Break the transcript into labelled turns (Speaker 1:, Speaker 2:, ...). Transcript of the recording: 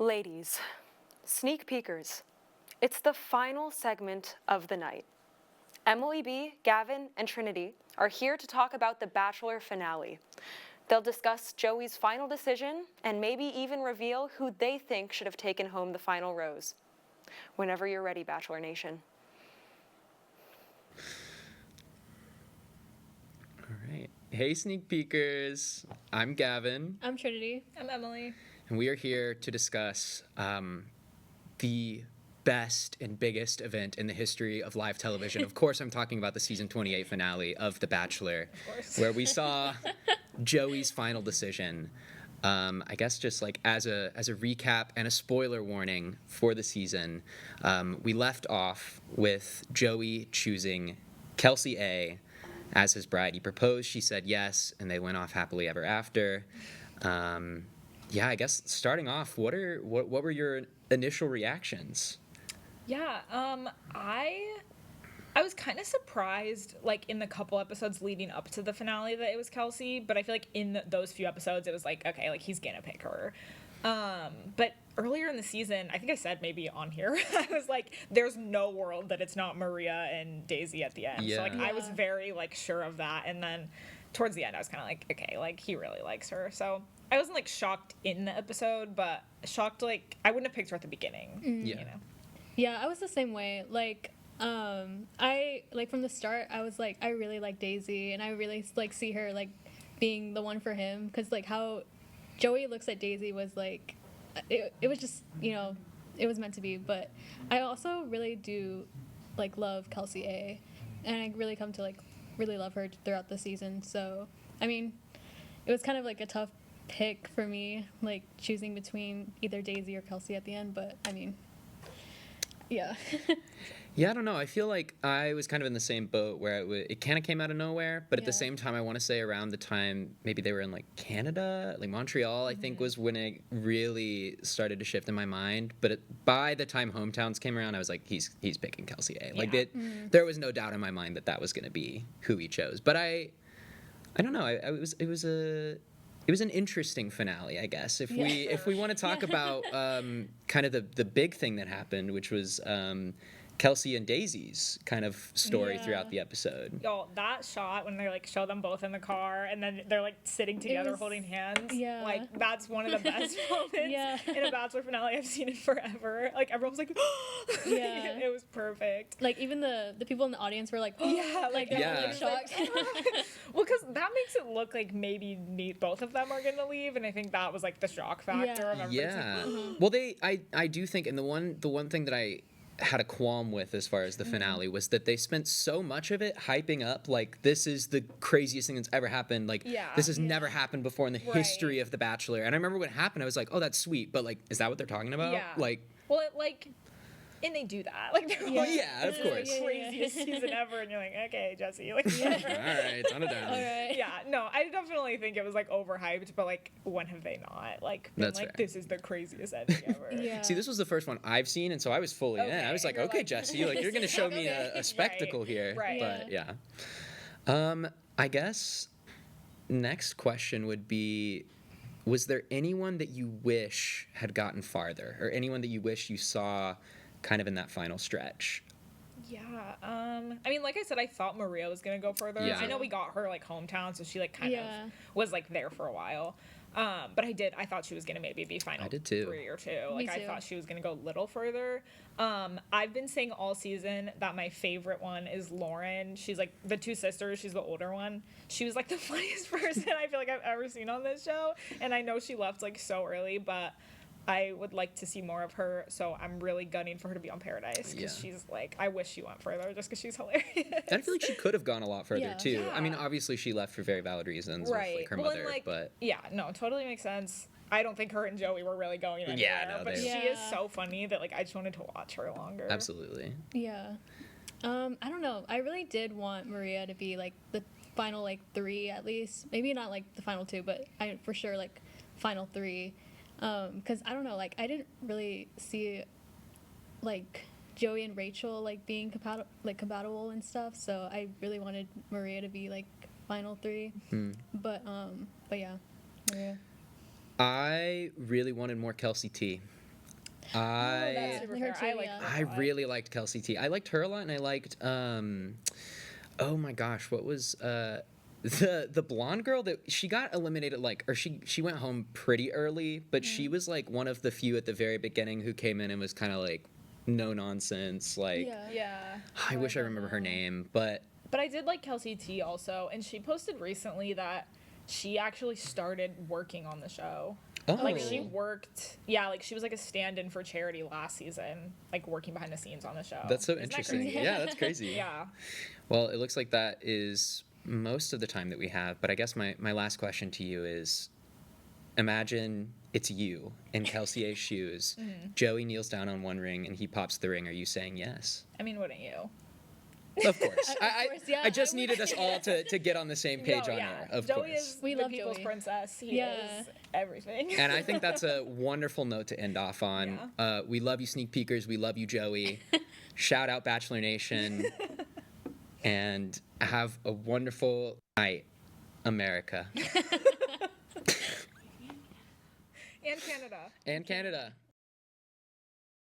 Speaker 1: Ladies, sneak peekers, it's the final segment of the night. Emily B., Gavin, and Trinity are here to talk about the Bachelor finale. They'll discuss Joey's final decision and maybe even reveal who they think should have taken home the final rose. Whenever you're ready, Bachelor Nation.
Speaker 2: All right. Hey, sneak peekers. I'm Gavin,
Speaker 3: I'm Trinity.
Speaker 4: I'm Emily.
Speaker 2: and we are here to discuss the best and biggest event in the history of live television. Of course, I'm talking about the season 28 finale of The Bachelor, where we saw Joey's final decision. I guess just like as a recap and a spoiler warning for the season, we left off with Joey choosing Kelsey A as his bride. He proposed, she said yes, and they went off happily ever after. Yeah, I guess starting off, what were your initial reactions?
Speaker 4: Yeah, I was kind of surprised, like, in the couple episodes leading up to the finale that it was Kelsey, but I feel like in those few episodes it was like, okay, like, he's gonna pick her. But earlier in the season, I think I said maybe on here, I was like, there's no world that it's not Maria and Daisy at the end.
Speaker 2: Yeah.
Speaker 4: So, like, I was very, like, sure of that, and then towards the end I was kind of like, okay, like, he really likes her, so I wasn't, like, shocked in the episode, but shocked, like, I wouldn't have picked her at the beginning,
Speaker 2: Yeah.
Speaker 4: you know?
Speaker 3: Yeah, I was the same way. Like, I like from the start, I was like, I really like Daisy, and I really like see her like being the one for him, because like how Joey looks at Daisy was like, it was just it was meant to be. But I also really do like love Kelsey A, and I really come to like really love her throughout the season. So I mean, it was kind of like a tough pick for me, like choosing between either Daisy or Kelsey at the end. But I mean. Yeah.
Speaker 2: Yeah, I don't know. I feel like I was kind of in the same boat where it kind of came out of nowhere, but at the same time, I want to say around the time maybe they were in like Canada, like Montreal, I think was when it really started to shift in my mind. But by the time Hometowns came around, I was like, he's picking Kelsey A. Like there was no doubt in my mind that was going to be who he chose. But I don't know. It was an interesting finale, I guess. If we want to talk about kind of the big thing that happened, which was Kelsey and Daisy's kind of story throughout the episode.
Speaker 4: Yo, that shot when they like show them both in the car and then they're like sitting together holding hands.
Speaker 3: Yeah.
Speaker 4: Like that's one of the best moments in a Bachelor finale I've seen in forever. Like everyone was like,
Speaker 3: Yeah.
Speaker 4: It was perfect.
Speaker 3: Like even the people in the audience were like,
Speaker 4: Yeah, like
Speaker 3: they're
Speaker 2: Yeah.
Speaker 3: like shocked.
Speaker 4: Well, because that makes it look like maybe both of them are gonna leave, and I think that was like the shock factor of everybody.
Speaker 2: Yeah. Well, I do think, and the one thing that I had a qualm with as far as the finale was that they spent so much of it hyping up like this is the craziest thing that's ever happened, like this has never happened before in the history of The Bachelor. And I remember when it happened, I was like, oh, that's sweet, but like, is that what they're talking about?
Speaker 4: Yeah.
Speaker 2: Like,
Speaker 4: well, and they do that. Like, they're like,
Speaker 2: yeah, of
Speaker 4: this
Speaker 2: course.
Speaker 4: is the craziest season ever, and you're like, okay, Jesse, like,
Speaker 2: all right, ton it down.
Speaker 3: All right.
Speaker 4: yeah, no, I definitely think it was like overhyped, but like, when have they not? Like, been
Speaker 2: That's
Speaker 4: like,
Speaker 2: fair.
Speaker 4: this is the craziest ending ever.
Speaker 3: Yeah.
Speaker 2: See, this was the first one I've seen, and so I was fully in. I was like,
Speaker 4: you're
Speaker 2: okay,
Speaker 4: like,
Speaker 2: Jesse, like you're gonna show me
Speaker 4: okay,
Speaker 2: a spectacle here.
Speaker 4: right.
Speaker 2: But yeah. I guess next question would be, was there anyone that you wish had gotten farther, or anyone that you wish you saw kind of in that final stretch?
Speaker 4: Yeah, I mean, like I said, I thought Maria was gonna go further.
Speaker 2: Yeah.
Speaker 4: I know we got her like hometown, so she like kind
Speaker 3: Yeah.
Speaker 4: of was like there for a while. But I thought she was gonna maybe be final
Speaker 2: I did too.
Speaker 4: 3 or 2.
Speaker 3: Me
Speaker 4: Like I
Speaker 3: too.
Speaker 4: thought she was gonna go a little further. I've been saying all season that my favorite one is Lauren. She's like the two sisters. She's the older one. She was like the funniest person I feel like I've ever seen on this show. And I know she left like so early, but I would like to see more of her, so I'm really gunning for her to be on Paradise, because she's like, I wish she went further just because she's hilarious.
Speaker 2: And I feel like she could have gone a lot further
Speaker 3: Yeah.
Speaker 2: too. I mean,
Speaker 4: Yeah.
Speaker 2: obviously she left for very valid reasons
Speaker 4: Right.
Speaker 2: with like her
Speaker 4: Well,
Speaker 2: mother,
Speaker 4: and, like,
Speaker 2: but
Speaker 4: yeah, no, totally makes sense. I don't think her and Joey were really going anywhere,
Speaker 2: Yeah, no,
Speaker 4: but
Speaker 2: they-
Speaker 4: she is
Speaker 3: Yeah.
Speaker 4: so funny that like I just wanted to watch her longer.
Speaker 2: absolutely.
Speaker 3: Yeah. I don't know. I really did want Maria to be like the final like 3 at least. Maybe not like the final 2, but I for sure like final 3. Because I don't know, like I didn't really see like Joey and Rachel like being compatible and stuff. So I really wanted Maria to be like final 3. But yeah, Maria.
Speaker 2: I really wanted more Kelsey T. I
Speaker 3: that's
Speaker 4: Super
Speaker 3: her
Speaker 4: fair.
Speaker 3: too,
Speaker 4: I like
Speaker 3: yeah.
Speaker 4: her a
Speaker 2: I
Speaker 4: lot.
Speaker 2: really liked Kelsey T. I liked her a lot, and I liked oh my gosh, what was the blonde girl that she got eliminated, like, or she went home pretty early, but she was like one of the few at the very beginning who came in and was kind of like no nonsense, like
Speaker 3: Yeah.
Speaker 4: Yeah.
Speaker 2: I wish I
Speaker 3: don't
Speaker 2: remember her
Speaker 3: know.
Speaker 2: name, but
Speaker 4: But I did like Kelsey T also, and she posted recently that she actually started working on the show.
Speaker 2: oh,
Speaker 4: Like she worked, yeah, like she was like a stand-in for Charity last season, like working behind the scenes on the show.
Speaker 2: that's so
Speaker 4: Isn't that
Speaker 2: interesting.
Speaker 4: crazy?
Speaker 2: Yeah, that's crazy.
Speaker 4: Yeah.
Speaker 2: Well, it looks like that is most of the time that we have, but I guess my last question to you is, imagine it's you in Kelsey A's shoes. Joey kneels down on one ring and he pops the ring. Are you saying yes?
Speaker 4: I mean, wouldn't you?
Speaker 2: Of course.
Speaker 3: course, yeah,
Speaker 2: I just
Speaker 3: I would
Speaker 2: needed us all to get on the same page
Speaker 4: No,
Speaker 2: on
Speaker 4: yeah.
Speaker 2: air, of
Speaker 4: Joey
Speaker 2: course.
Speaker 4: is
Speaker 3: We
Speaker 4: the
Speaker 3: love
Speaker 4: people's
Speaker 3: Joey.
Speaker 4: princess. He
Speaker 3: Yeah.
Speaker 4: is everything.
Speaker 2: And I think that's a wonderful note to end off on. We love you, Sneak Peekers. We love you, Joey. Shout out Bachelor Nation. And have a wonderful night, America.
Speaker 4: And Canada.
Speaker 2: And Canada.